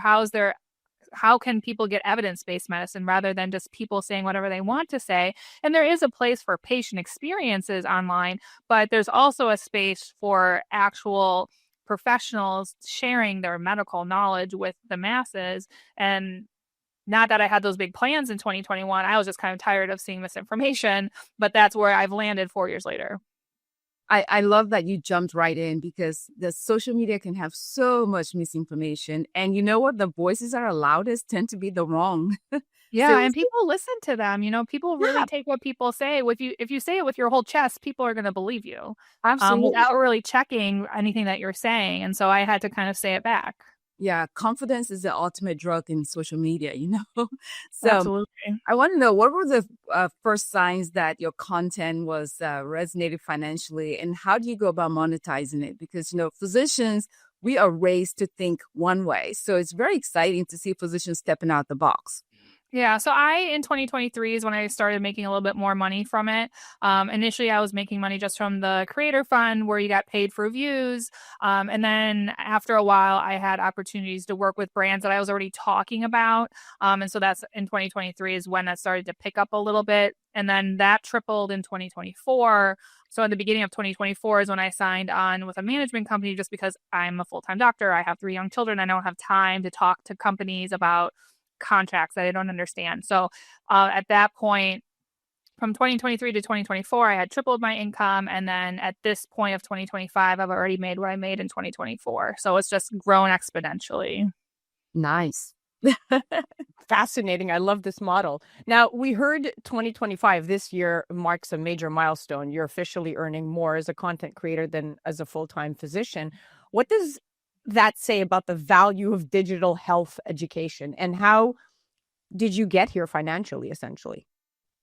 How can people get evidence-based medicine rather than just people saying whatever they want to say? And there is a place for patient experiences online, but there's also a space for actual professionals sharing their medical knowledge with the masses. And not that I had those big plans in 2021. I was just kind of tired of seeing misinformation, but that's where I've landed 4 years later. I love that you jumped right in, because the social media can have so much misinformation. And you know what? The voices that are loudest tend to be the wrong. Yeah, and people listen to them. People really take what people say. If you say it with your whole chest, people are going to believe you. Absolutely. Without really checking anything that you're saying. And so I had to kind of say it back. Yeah, confidence is the ultimate drug in social media, So Absolutely. I want to know, what were the first signs that your content was resonated financially, and how do you go about monetizing it? Because, physicians, we are raised to think one way. So it's very exciting to see physicians stepping out the box. Yeah, so in 2023 is when I started making a little bit more money from it. Initially, I was making money just from the creator fund where you got paid for views. And then after a while, I had opportunities to work with brands that I was already talking about. And so that's in 2023 is when that started to pick up a little bit. And then that tripled in 2024. So at the beginning of 2024 is when I signed on with a management company just because I'm a full-time doctor. I have 3 young children. I don't have time to talk to companies about contracts that I don't understand. So at that point, from 2023 to 2024, I had tripled my income. And then at this point of 2025, I've already made what I made in 2024. So it's just grown exponentially. Nice. Fascinating. I love this model. Now, we heard 2025 this year marks a major milestone. You're officially earning more as a content creator than as a full-time physician. What does that say about the value of digital health education, and how did you get here financially, essentially?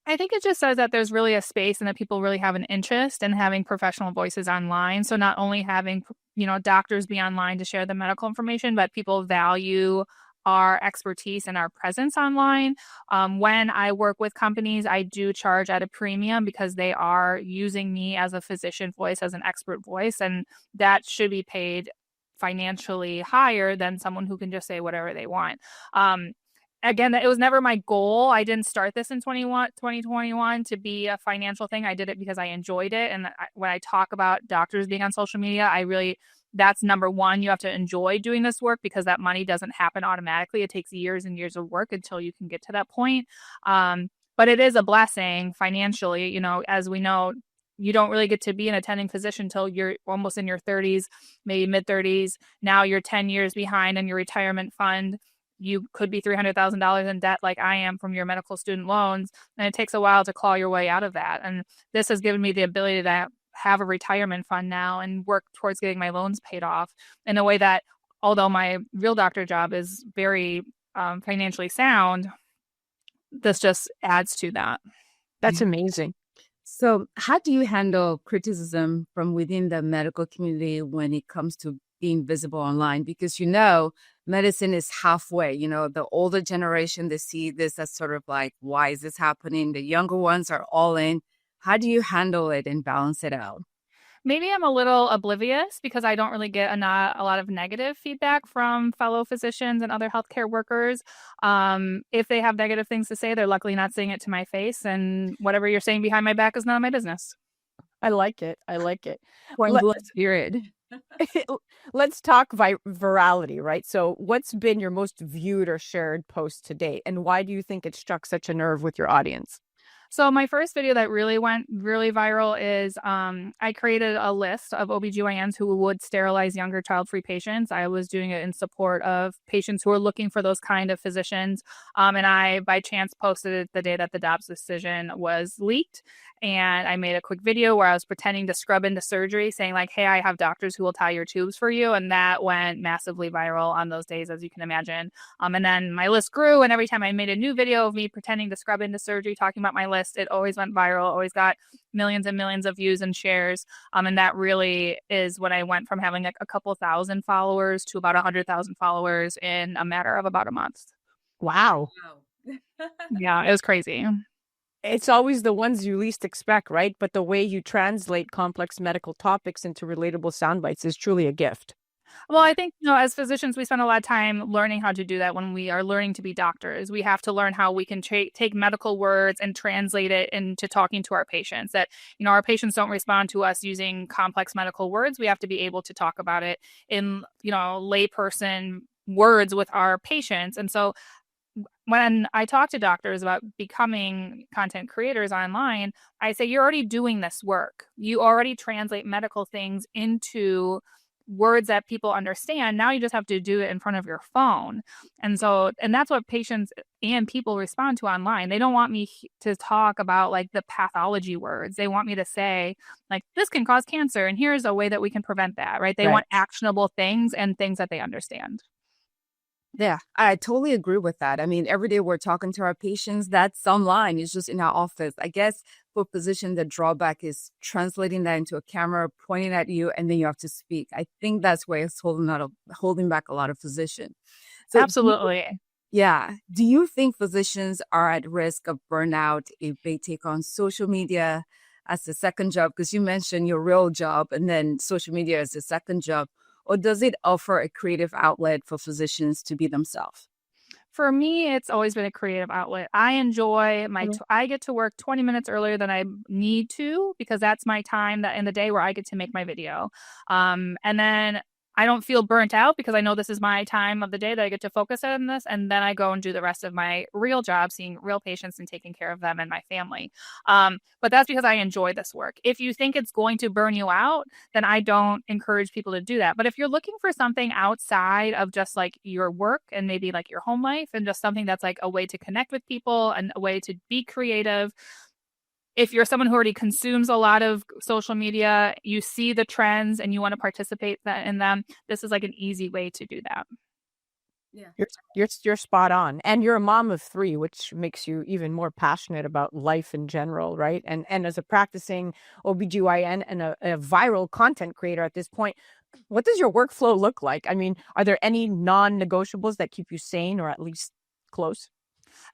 I think it just says that there's really a space and that people really have an interest in having professional voices online. So not only having, doctors be online to share the medical information, but people value our expertise and our presence online. When I work with companies, I do charge at a premium because they are using me as a physician voice, as an expert voice, and that should be paid financially higher than someone who can just say whatever they want. Again, it was never my goal. I didn't start this in 2021 to be a financial thing. I did it because I enjoyed it. And when I talk about doctors being on social media, that's number one. You have to enjoy doing this work because that money doesn't happen automatically. It takes years and years of work until you can get to that point. But it is a blessing financially. As we know, you don't really get to be an attending physician until you're almost in your 30s, maybe mid 30s. Now you're 10 years behind in your retirement fund. You could be $300,000 in debt like I am from your medical student loans. And it takes a while to claw your way out of that. And this has given me the ability to have a retirement fund now and work towards getting my loans paid off in a way that, although my real doctor job is very financially sound, this just adds to that. That's amazing. So how do you handle criticism from within the medical community when it comes to being visible online? Because, medicine is halfway. The older generation, they see this as sort of like, why is this happening? The younger ones are all in. How do you handle it and balance it out? Maybe I'm a little oblivious because I don't really get a lot of negative feedback from fellow physicians and other healthcare workers. If they have negative things to say, they're luckily not saying it to my face. And whatever you're saying behind my back is none of my business. I like it. Point blank period. Let's talk virality, right? So what's been your most viewed or shared post to date? And why do you think it struck such a nerve with your audience? So my first video that really went really viral is I created a list of OBGYNs who would sterilize younger child-free patients. I was doing it in support of patients who are looking for those kind of physicians. And I, by chance, posted it the day that the Dobbs decision was leaked. And I made a quick video where I was pretending to scrub into surgery, saying like, hey, I have doctors who will tie your tubes for you. And that went massively viral on those days, as you can imagine. And then my list grew. And every time I made a new video of me pretending to scrub into surgery, talking about my list, it always went viral, always got millions and millions of views and shares. And that really is when I went from having a couple thousand followers to about 100,000 followers in a matter of about a month. Wow. Yeah, it was crazy. It's always the ones you least expect, right? But the way you translate complex medical topics into relatable sound bites is truly a gift. Well, I think, as physicians, we spend a lot of time learning how to do that when we are learning to be doctors. We have to learn how we can take medical words and translate it into talking to our patients. That, our patients don't respond to us using complex medical words. We have to be able to talk about it in, layperson words with our patients. And so when I talk to doctors about becoming content creators online, I say, you're already doing this work. You already translate medical things into words that people understand. Now you just have to do it in front of your phone. And that's what patients and people respond to online. They don't want me to talk about like the pathology words. They want me to say like, this can cause cancer and here's a way that we can prevent that, right? They want actionable things and things that they understand. Yeah, I totally agree with that. I mean, every day we're talking to our patients. That's online. It's just in our office. I guess for physician, the drawback is translating that into a camera, pointing at you, and then you have to speak. I think that's where it's holding back a lot of physicians. So absolutely. Yeah. Do you think physicians are at risk of burnout if they take on social media as a second job? Because you mentioned your real job and then social media as a second job. Or does it offer a creative outlet for physicians to be themselves? For me, it's always been a creative outlet. I enjoy I get to work 20 minutes earlier than I need to because that's my time that in the day where I get to make my video. And then I don't feel burnt out because I know this is my time of the day that I get to focus on this. And then I go and do the rest of my real job, seeing real patients and taking care of them and my family. But that's because I enjoy this work. If you think it's going to burn you out, then I don't encourage people to do that. But if you're looking for something outside of just like your work and maybe like your home life and just something that's like a way to connect with people and a way to be creative, if you're someone who already consumes a lot of social media, you see the trends and you want to participate in them, this is like an easy way to do that. Yeah. You're spot on. And you're a mom of 3, which makes you even more passionate about life in general, right? And as a practicing OBGYN and a viral content creator at this point, what does your workflow look like? I mean, are there any non-negotiables that keep you sane or at least close?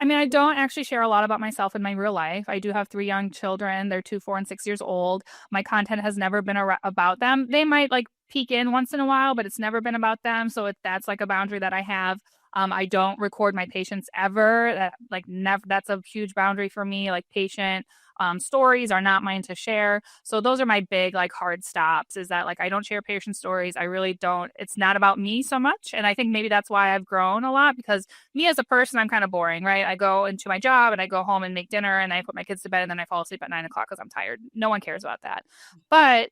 I mean, I don't actually share a lot about myself in my real life. I do have 3 young children. They're 2, 4, and 6 years old. My content has never been about them. They might like peek in once in a while, but it's never been about them. So that's like a boundary that I have. I don't record my patients ever. That's a huge boundary for me. Like patient stories are not mine to share. So those are my big like hard stops, is that like I don't share patient stories. I really don't. It's not about me so much. And I think maybe that's why I've grown a lot, because me as a person, I'm kind of boring, right? I go into my job and I go home and make dinner and I put my kids to bed and then I fall asleep at 9 o'clock because I'm tired. No one cares about that. But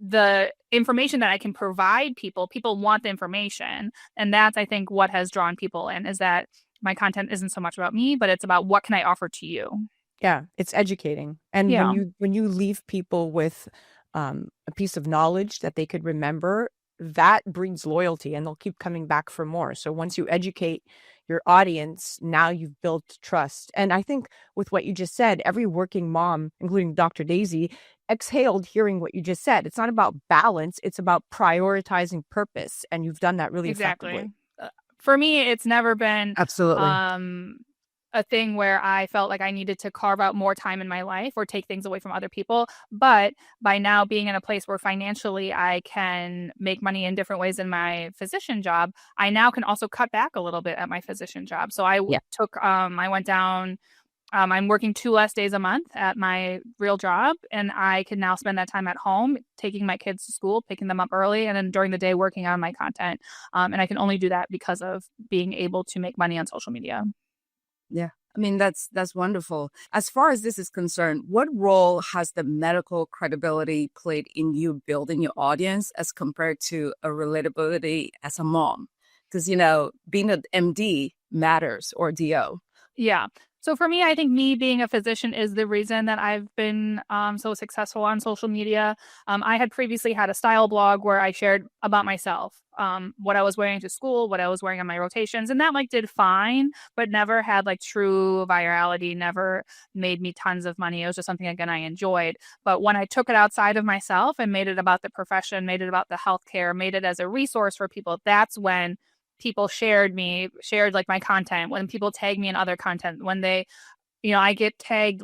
the information that I can provide people want the information. And that's, I think, what has drawn people in, is that my content isn't so much about me, but it's about what can I offer to you? Yeah, it's educating. And Yeah. when you leave people with a piece of knowledge that they could remember, that breeds loyalty and they'll keep coming back for more. So once you educate your audience, now you've built trust. And I think with what you just said, every working mom, including Dr. Daisy, exhaled hearing what you just said. It's not about balance, it's about prioritizing purpose. And you've done that really effectively. Exactly. For me, it's never been Absolutely. A thing where I felt like I needed to carve out more time in my life or take things away from other people. But by now being in a place where financially I can make money in different ways in my physician job, I now can also cut back a little bit at my physician job. So I went down. I'm working 2 less days a month at my real job, and I can now spend that time at home, taking my kids to school, picking them up early, and then during the day working on my content. And I can only do that because of being able to make money on social media. Yeah. I mean, that's wonderful. As far as this is concerned, what role has the medical credibility played in you building your audience as compared to a relatability as a mom? Because, being an MD matters, or DO. Yeah. So for me, I think me being a physician is the reason that I've been so successful on social media. I had previously had a style blog where I shared about myself, what I was wearing to school, what I was wearing on my rotations, and that did fine, but never had true virality, never made me tons of money. It was just something, again, I enjoyed. But when I took it outside of myself and made it about the profession, made it about the healthcare, made it as a resource for people, that's when people shared my content, when people tag me in other content, when they, I get tagged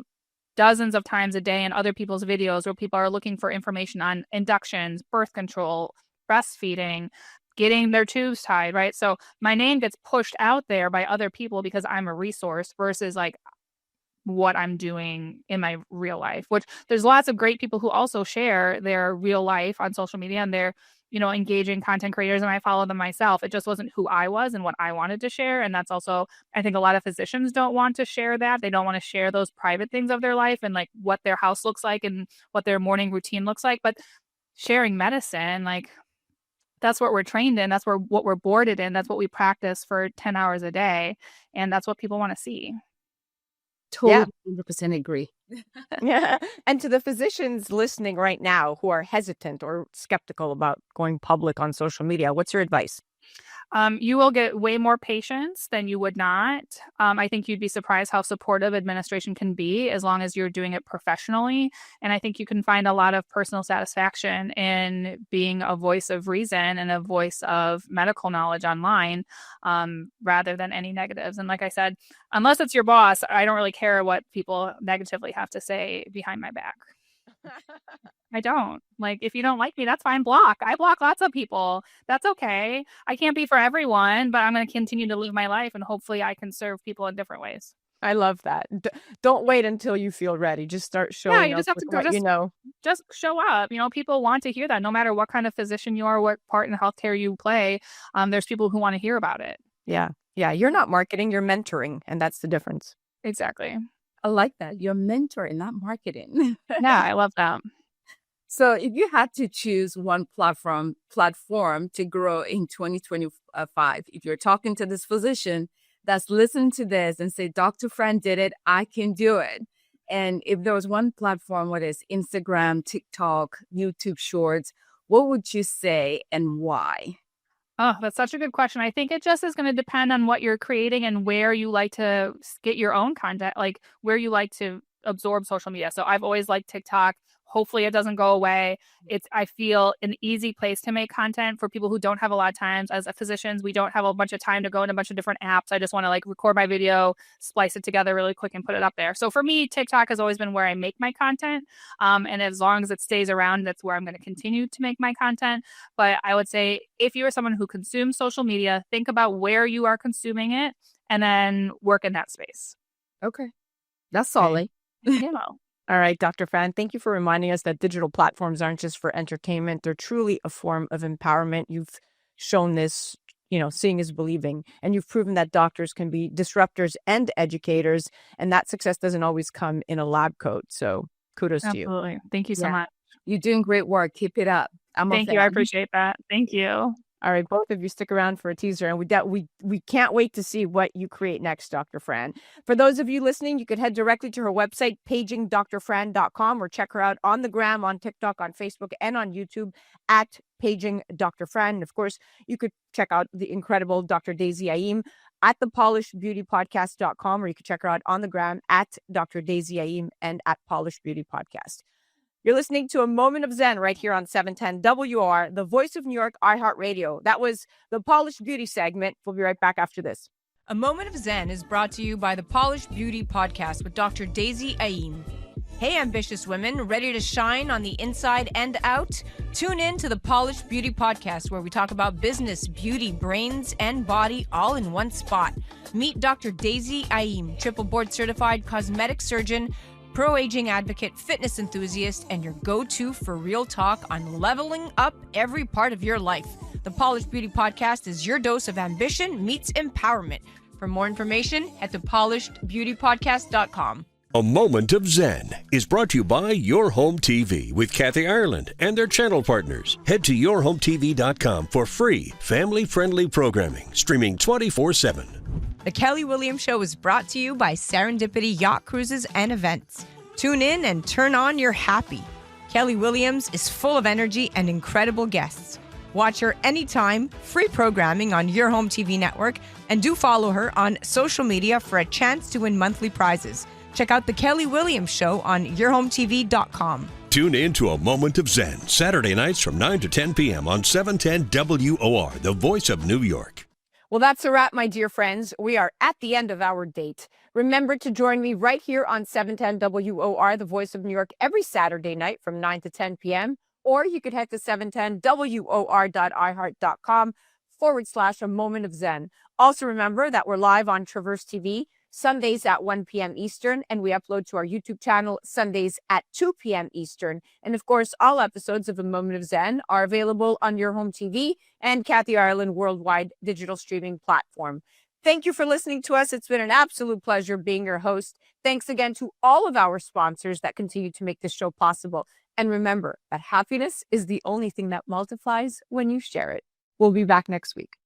dozens of times a day in other people's videos where people are looking for information on inductions, birth control, breastfeeding, getting their tubes tied, right? So my name gets pushed out there by other people because I'm a resource versus what I'm doing in my real life, which there's lots of great people who also share their real life on social media, and they're, engaging content creators, and I follow them myself. It just wasn't who I was and what I wanted to share. And that's also, I think a lot of physicians don't want to share that. They don't want to share those private things of their life and what their house looks like and what their morning routine looks like. But sharing medicine, that's what we're trained in. That's what we're boarded in. That's what we practice for 10 hours a day. And that's what people want to see. Totally, 100% agree. Yeah. And to the physicians listening right now who are hesitant or skeptical about going public on social media, what's your advice? You will get way more patients than you would not. I think you'd be surprised how supportive administration can be as long as you're doing it professionally. And I think you can find a lot of personal satisfaction in being a voice of reason and a voice of medical knowledge online, rather than any negatives. And like I said, unless it's your boss, I don't really care what people negatively have to say behind my back. I don't. Like, if you don't like me, that's fine. Block. I block lots of people. That's okay. I can't be for everyone, but I'm going to continue to live my life, and hopefully I can serve people in different ways. I love that. Don't wait until you feel ready. Just start showing you up just have with to go, what you know. just show up. People want to hear that no matter what kind of physician you are, what part in healthcare you play. There's people who want to hear about it. Yeah. Yeah. You're not marketing, you're mentoring. And that's the difference. Exactly. I like that. You're mentoring, not marketing. Yeah, I love that. So if you had to choose one platform to grow in 2025, if you're talking to this physician that's listening to this and say, Dr. Fran did it, I can do it. And if there was one platform, whether it's Instagram, TikTok, YouTube Shorts, what would you say and why? Oh, that's such a good question. I think it just is going to depend on what you're creating and where you like to get your own content, like where you like to absorb social media. So I've always liked TikTok. Hopefully it doesn't go away. It's, I feel, an easy place to make content for people who don't have a lot of time. As physicians, we don't have a bunch of time to go in a bunch of different apps. I just want to record my video, splice it together really quick and put it up there. So for me, TikTok has always been where I make my content. And as long as it stays around, that's where I'm going to continue to make my content. But I would say if you are someone who consumes social media, think about where you are consuming it and then work in that space. Okay. That's solid. All right, Dr. Fran, thank you for reminding us that digital platforms aren't just for entertainment. They're truly a form of empowerment. You've shown this, seeing is believing. And you've proven that doctors can be disruptors and educators. And that success doesn't always come in a lab coat. So kudos to you. Absolutely. Thank you so much. You're doing great work. Keep it up. Thank you. I appreciate that. Thank you. All right, both of you stick around for a teaser, and we can't wait to see what you create next, Dr. Fran. For those of you listening, you could head directly to her website, pagingdrfran.com, or check her out on the gram, on TikTok, on Facebook, and on YouTube at Paging Dr. Fran. And of course, you could check out the incredible Dr. Daisy Aim at thepolishedbeautypodcast.com, or you could check her out on the gram at Dr. Daisy Aim and at Polished Beauty Podcast. You're listening to A Moment of Zen right here on 710 WOR, the voice of New York, iHeartRadio. That was the Polished Beauty segment. We'll be right back after this. A Moment of Zen is brought to you by the Polished Beauty Podcast with Dr. Daisy Aim. Hey, ambitious women, ready to shine on the inside and out? Tune in to the Polished Beauty Podcast, where we talk about business, beauty, brains, and body all in one spot. Meet Dr. Daisy Aim, triple board certified cosmetic surgeon, pro-aging advocate, fitness enthusiast, and your go-to for real talk on leveling up every part of your life. The Polished Beauty Podcast is your dose of ambition meets empowerment. For more information, head to polishedbeautypodcast.com. A Moment of Zen is brought to you by Your Home TV with Kathy Ireland and their channel partners. Head to yourhometv.com for free, family-friendly programming, streaming 24/7. The Kelly Williams Show is brought to you by Serendipity Yacht Cruises and Events. Tune in and turn on your happy. Kelly Williams is full of energy and incredible guests. Watch her anytime, free programming on Your Home TV network, and do follow her on social media for a chance to win monthly prizes. Check out The Kelly Williams Show on yourhometv.com. Tune in to A Moment of Zen, Saturday nights from 9 to 10 p.m. on 710 WOR, the voice of New York. Well, that's a wrap, my dear friends. We are at the end of our date. Remember to join me right here on 710 WOR, the voice of New York, every Saturday night from 9 to 10 p.m. Or you could head to 710WOR.iHeart.com/A Moment of Zen. Also remember that we're live on Traverse TV Sundays at 1 p.m. Eastern, and we upload to our YouTube channel Sundays at 2 p.m. Eastern. And of course, all episodes of A Moment of Zen are available on Your Home TV and Kathy Ireland worldwide digital streaming platform. Thank you for listening to us. It's been an absolute pleasure being your host. Thanks again to all of our sponsors that continue to make this show possible. And remember that happiness is the only thing that multiplies when you share it. We'll be back next week.